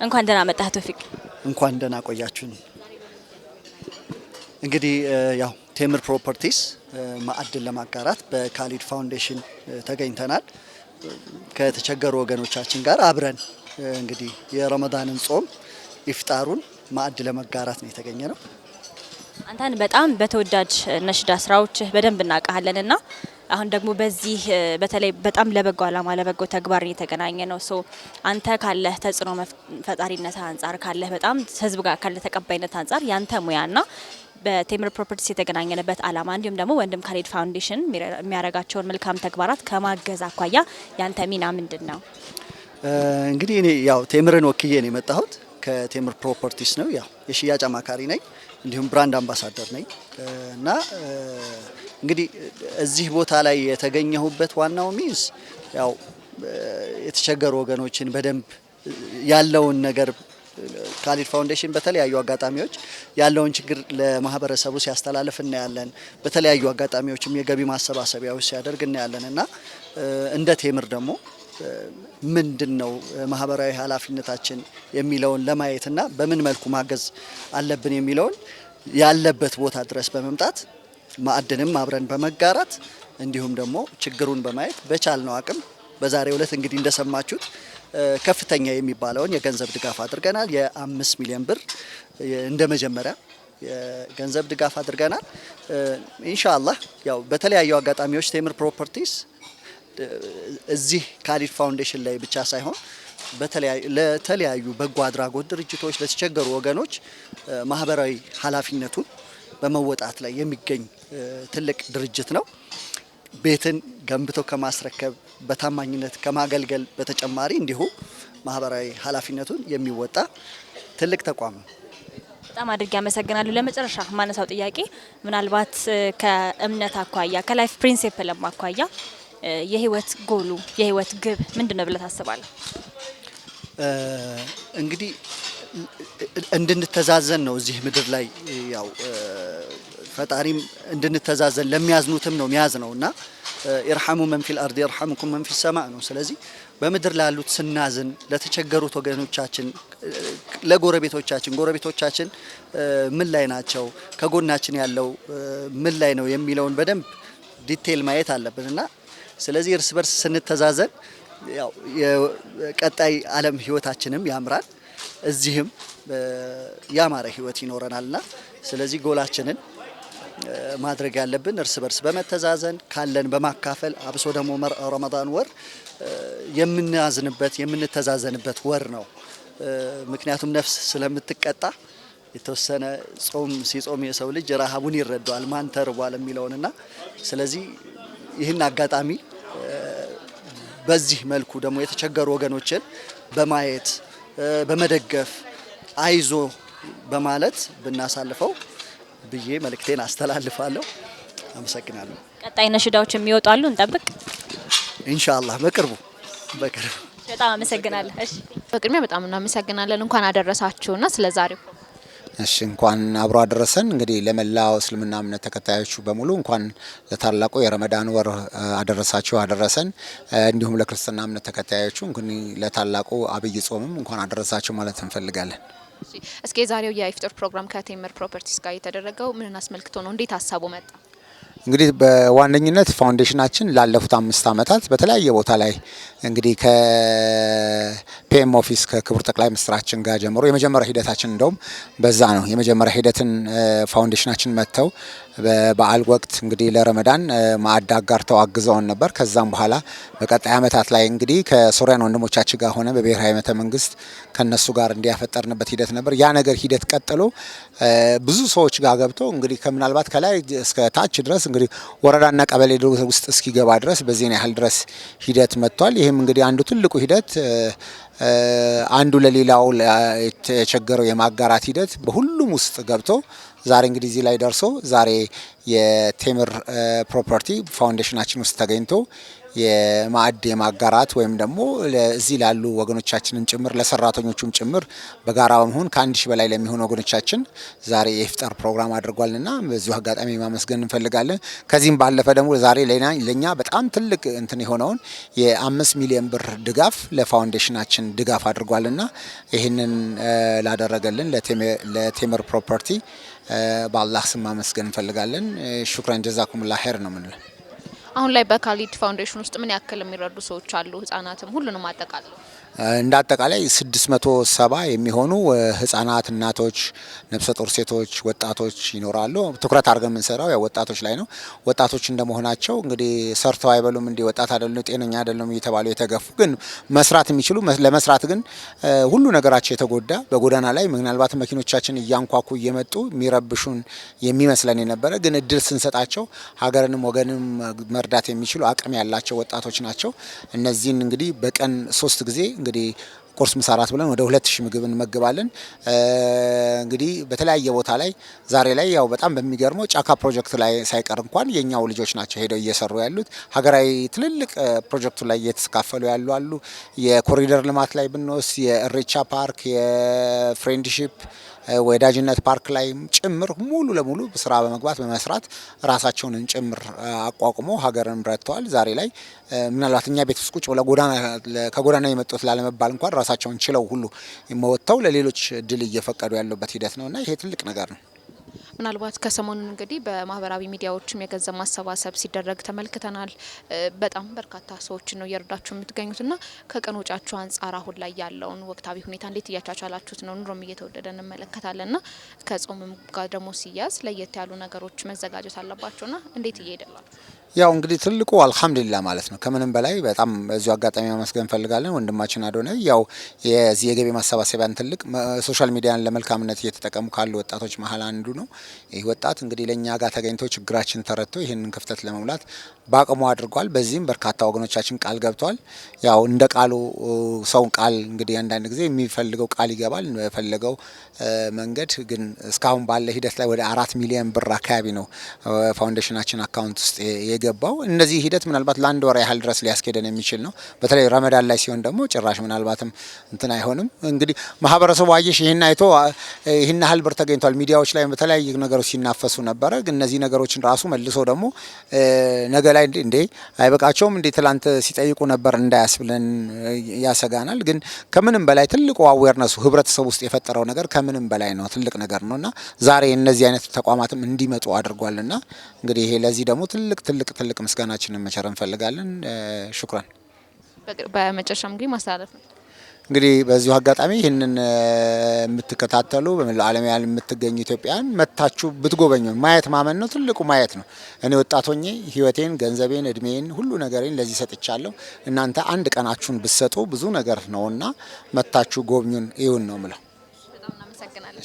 እንኳን ደህና መጣህ ቶፊቅ። እንኳን ደህና ቆያችሁን። እንግዲህ ያው ቴምር ፕሮፐርቲስ ማዕድን ለማጋራት በካሊድ ፋውንዴሽን ተገኝተናል። ከተቸገሩ ወገኖቻችን ጋር አብረን እንግዲህ የረመዳንን ጾም ኢፍጣሩን ማዕድ ለመጋራት ነው የተገኘነው። አንተን በጣም በተወዳጅ ነሽዳ ስራዎችህ በደንብ እናውቃለንና አሁን ደግሞ በዚህ በተለይ በጣም ለበጎ አላማ ለበጎ ተግባር የተገናኘ ነው። አንተ ካለህ ተጽዕኖ ፈጣሪነት አንጻር ካለህ በጣም ህዝብ ጋር ካለ ተቀባይነት አንጻር ያንተ ሙያና በቴምር ፕሮፐርቲስ የተገናኘንበት አላማ እንዲሁም ደግሞ ወንድም ካሊድ ፋውንዴሽን የሚያደርጋቸውን መልካም ተግባራት ከማገዝ አኳያ ያንተ ሚና ምንድነው? እንግዲህ እኔ ያው ቴምርን ወክዬ ነው የመጣሁት። ከቴምር ፕሮፐርቲስ ነው ያው የሽያጭ አማካሪ ነኝ እንዲሁም ብራንድ አምባሳደር ነኝ እና እንግዲህ እዚህ ቦታ ላይ የተገኘሁበት ዋናው ሚንስ ያው የተቸገሩ ወገኖችን በደንብ ያለውን ነገር ካሊድ ፋውንዴሽን በተለያዩ አጋጣሚዎች ያለውን ችግር ለማህበረሰቡ ሲያስተላልፍ እናያለን። በተለያዩ አጋጣሚዎችም የገቢ ማሰባሰቢያዎች ሲያደርግ እናያለን እና እንደ ቴምር ደግሞ ምንድነው ማህበራዊ ኃላፊነታችን የሚለውን ለማየትና በምን መልኩ ማገዝ አለብን የሚለውን ያለበት ቦታ ድረስ በመምጣት ማዕድንም አብረን በመጋራት እንዲሁም ደግሞ ችግሩን በማየት በቻልነው አቅም በዛሬው ዕለት እንግዲህ እንደሰማችሁት ከፍተኛ የሚባለውን የገንዘብ ድጋፍ አድርገናል። የ5 ሚሊዮን ብር እንደ መጀመሪያ የገንዘብ ድጋፍ አድርገናል። ኢንሻአላህ ያው በተለያዩ አጋጣሚዎች ቴምር ፕሮፐርቲስ እዚህ ካሊድ ፋውንዴሽን ላይ ብቻ ሳይሆን ለተለያዩ በጎ አድራጎት ድርጅቶች ለተቸገሩ ወገኖች ማህበራዊ ኃላፊነቱን በመወጣት ላይ የሚገኝ ትልቅ ድርጅት ነው። ቤትን ገንብቶ ከማስረከብ በታማኝነት ከማገልገል በተጨማሪ እንዲሁ ማህበራዊ ኃላፊነቱን የሚወጣ ትልቅ ተቋም ነው። በጣም አድርጌ አመሰግናለሁ። ለመጨረሻ ማነሳው ጥያቄ ምናልባት ከእምነት አኳያ ከላይፍ ፕሪንሲፕል አኳያ የህይወት ጎሉ የህይወት ግብ ምንድነው ብለህ ታስባለህ? እንግዲህ እንድንተዛዘን ነው እዚህ ምድር ላይ ያው ፈጣሪም እንድንተዛዘን ለሚያዝኑትም ነው የሚያዝ ነውና ኢርሐሙ መን ፊል አርድ ይርሐሙኩም መን ፊስ ሰማእ ነው። ስለዚህ በምድር ላሉት ስናዝን ለተቸገሩት ወገኖቻችን ጎረቤቶቻችን ምን ላይ ናቸው ከጎናችን ያለው ምን ላይ ነው የሚለውን በደንብ ዲቴል ማየት አለብንና ስለዚህ እርስ በርስ ስንተዛዘን ያው የቀጣይ ዓለም ህይወታችንም ያምራል እዚህም ያማረ ህይወት ይኖረናልና ስለዚህ ጎላችንን ማድረግ ያለብን እርስ በርስ በመተዛዘን ካለን በማካፈል አብሶ ደግሞ ረመዳን ወር የምናዝንበት የምንተዛዘንበት ወር ነው። ምክንያቱም ነፍስ ስለምትቀጣ የተወሰነ ጾም ሲጾም የሰው ልጅ ረሃቡን ይረዳዋል ማን ተርቧል የሚለውንና ስለዚህ ይህን አጋጣሚ በዚህ መልኩ ደግሞ የተቸገሩ ወገኖችን በማየት በመደገፍ አይዞ በማለት ብናሳልፈው ብዬ መልእክቴን አስተላልፋለሁ። አመሰግናለሁ። ቀጣይ ነሽዳዎች የሚወጣሉ እንጠብቅ ኢንሻአላህ በቅርቡ። በጣም አመሰግናለሁ። እሺ በቅድሚያ በጣም እናመሰግናለን። እንኳን አደረሳችሁና ስለዛሬው እሺ እንኳን አብሮ አደረሰን። እንግዲህ ለመላው እስልምና እምነት ተከታዮቹ በሙሉ እንኳን ለታላቁ የረመዳን ወር አደረሳችሁ አደረሰን። እንዲሁም ለክርስትና እምነት ተከታዮቹ እንግዲህ ለታላቁ አብይ ጾምም እንኳን አደረሳችሁ ማለት እንፈልጋለን። እስኪ የዛሬው የኢፍጣር ፕሮግራም ከቴምር ፕሮፐርቲስ ጋር የተደረገው ምን አስመልክቶ ነው? እንዴት ሀሳቡ መጣ? እንግዲህ በዋነኝነት ፋውንዴሽናችን ላለፉት 5 አመታት በተለያየ ቦታ ላይ እንግዲህ ከፒኤም ኦፊስ ከክቡር ጠቅላይ ሚኒስትራችን ጋር ጀምሮ የመጀመሪያ ሂደታችን እንደውም በዛ ነው። የመጀመሪያ ሂደትን ፋውንዴሽናችን መጥተው በበዓል ወቅት እንግዲህ ለረመዳን ማዕድ አጋርተው አግዘውን ነበር። ከዛም በኋላ በቀጣይ አመታት ላይ እንግዲህ ከሶሪያን ወንድሞቻችን ጋር ሆነ በብሔራዊ ቤተ መንግስት ከነሱ ጋር እንዲያፈጠርንበት ሂደት ነበር። ያ ነገር ሂደት ቀጥሎ ብዙ ሰዎች ጋር ገብቶ እንግዲህ ከምናልባት ከላይ እስከ ታች ድረስ እንግዲህ ወረዳና ቀበሌ ውስጥ እስኪገባ ድረስ በዚህን ያህል ድረስ ሂደት መጥቷል። ይህም እንግዲህ አንዱ ትልቁ ሂደት አንዱ ለሌላው የተቸገረው የማጋራት ሂደት በሁሉም ውስጥ ገብቶ ዛሬ እንግዲህ እዚህ ላይ ደርሶ ዛሬ የቴምር ፕሮፐርቲ ፋውንዴሽናችን ውስጥ ተገኝቶ የማዕድ የማጋራት ወይም ደግሞ እዚህ ላሉ ወገኖቻችንን ጭምር ለሰራተኞቹም ጭምር በጋራ በመሆን ከ1000 በላይ ለሚሆኑ ወገኖቻችን ዛሬ የኢፍጣር ፕሮግራም አድርጓልና በዚሁ አጋጣሚ ማመስገን እንፈልጋለን። ከዚህም ባለፈ ደግሞ ዛሬ ለኛ በጣም ትልቅ እንትን የሆነውን የ5 ሚሊዮን ብር ድጋፍ ለፋውንዴሽናችን ድጋፍ አድርጓልና ይህንን ላደረገልን ለቴምር ፕሮፐርቲ በአላህ ስም ማመስገን እንፈልጋለን። ሹክራን ጀዛኩሙላህ ኸይር ነው የምንለው። አሁን ላይ በካሊድ ፋውንዴሽን ውስጥ ምን ያክል የሚረዱ ሰዎች አሉ? ህጻናትም ሁሉንም አጠቃለው እንደ አጠቃላይ 670 የሚሆኑ ህጻናት፣ እናቶች፣ ነፍሰ ጡር ሴቶች፣ ወጣቶች ይኖራሉ። ትኩረት አድርገን የምንሰራው ያው ወጣቶች ላይ ነው። ወጣቶች እንደመሆናቸው እንግዲህ ሰርተው አይበሉም፣ እንዲህ ወጣት አይደሉም፣ ጤነኛ አይደሉም እየተባሉ የተገፉ ግን መስራት የሚችሉ ለመስራት ግን ሁሉ ነገራቸው የተጎዳ በጎዳና ላይ ምናልባት መኪኖቻችን እያንኳኩ እየመጡ የሚረብሹን የሚመስለን የነበረ ግን እድል ስንሰጣቸው ሀገርንም ወገንም መርዳት የሚችሉ አቅም ያላቸው ወጣቶች ናቸው። እነዚህን እንግዲህ በቀን 3 ጊዜ እንግዲህ ቁርስ ምሳ ራት ብለን ወደ 2000 ምግብ እንመግባለን። እንግዲህ በተለያየ ቦታ ላይ ዛሬ ላይ ያው በጣም በሚገርመው ጫካ ፕሮጀክት ላይ ሳይቀር እንኳን የኛው ልጆች ናቸው ሄደው እየሰሩ ያሉት። ሀገራዊ ትልልቅ ፕሮጀክቱ ላይ እየተካፈሉ ያሉ አሉ። የኮሪደር ልማት ላይ ብንወስድ የእሬቻ ፓርክ፣ የፍሬንድሺፕ ወዳጅነት ፓርክ ላይ ጭምር ሙሉ ለሙሉ ስራ በመግባት በመስራት ራሳቸውን ጭምር አቋቁመው ሀገርን ረድተዋል። ዛሬ ላይ ምናልባት እኛ ቤት ውስጥ ቁጭ ብለው ከጎዳና የመጡት ላለመባል እንኳን ራሳቸውን ችለው ሁሉ ወጥተው ለሌሎች እድል እየፈቀዱ ያሉበት ሂደት ነውና ይሄ ትልቅ ነገር ነው። ምናልባት ከሰሞኑን እንግዲህ በማህበራዊ ሚዲያዎችም የገንዘብ ማሰባሰብ ሲደረግ ተመልክተናል። በጣም በርካታ ሰዎችን ነው እየረዳችሁ የምትገኙትና ከቀን ወጪያችሁ አንጻር አሁን ላይ ያለውን ወቅታዊ ሁኔታ እንዴት እያቻቻላችሁት ነው? ኑሮም እየተወደደ እንመለከታለንና ከጾምም ጋር ደግሞ ሲያዝ ለየት ያሉ ነገሮች መዘጋጀት አለባቸውና እንዴት እየሄደላችሁ? ያው እንግዲህ ትልቁ አልሐምዱሊላህ ማለት ነው። ከምንም በላይ በጣም በዚሁ አጋጣሚ ማመስገን እንፈልጋለን ወንድማችን አዶናይ ያው የዚህ የገቢ ማሰባሰቢያን ትልቅ ሶሻል ሚዲያን ለመልካምነት እየተጠቀሙ ካሉ ወጣቶች መሀል አንዱ ነው። ይህ ወጣት እንግዲህ ለኛ ጋር ተገኝቶ ችግራችን ተረድቶ ይህንን ክፍተት ለመሙላት በአቅሙ አድርጓል። በዚህም በርካታ ወገኖቻችን ቃል ገብተዋል። ያው እንደ ቃሉ ሰው ቃል እንግዲህ አንዳንድ ጊዜ የሚፈልገው ቃል ይገባል በፈለገው መንገድ ግን እስካሁን ባለ ሂደት ላይ ወደ 4 ሚሊዮን ብር አካባቢ ነው ፋውንዴሽናችን አካውንት ውስጥ የገባው። እነዚህ ሂደት ምናልባት ለአንድ ወር ያህል ድረስ ሊያስኬደን የሚችል ነው። በተለይ ረመዳን ላይ ሲሆን ደግሞ ጭራሽ ምናልባትም እንትን አይሆንም። እንግዲህ ማህበረሰቡ አየሽ ይህን አይቶ ይህን ያህል ብር ተገኝቷል። ሚዲያዎች ላይ በተለያዩ ነገሮች ሲናፈሱ ነበረ። ግን እነዚህ ነገሮችን ራሱ መልሶ ደግሞ ነገ ላይ እንዴ አይበቃቸውም እንዴ ትላንት ሲጠይቁ ነበር እንዳያስብለን ያሰጋናል። ግን ከምንም በላይ ትልቁ አዌርነሱ ህብረተሰቡ ውስጥ የፈጠረው ነገር ከምንም በላይ ነው፣ ትልቅ ነገር ነውና ዛሬ እነዚህ አይነት ተቋማትም እንዲመጡ አድርጓልና እንግዲህ ይሄ ለዚህ ደግሞ ትልቅ ምስጋናችንን መቸር እንፈልጋለን። ሹክራን። በመጨረሻም እንግዲህ ማስተላለፍ ነው እንግዲህ በዚሁ አጋጣሚ ይህንን የምትከታተሉ በመላው ዓለም ያለ የምትገኙ ኢትዮጵያን መታችሁ ብትጎበኙ ማየት ማመን ነው፣ ትልቁ ማየት ነው። እኔ ወጣት ሆኜ ህይወቴን፣ ገንዘቤን፣ እድሜን ሁሉ ነገሬን ለዚህ ሰጥቻለሁ። እናንተ አንድ ቀናችሁን ብትሰጡ ብዙ ነገር ነውና መታችሁ ጎብኙን ይሁን ነው ምለው። በጣም እናመሰግናለን።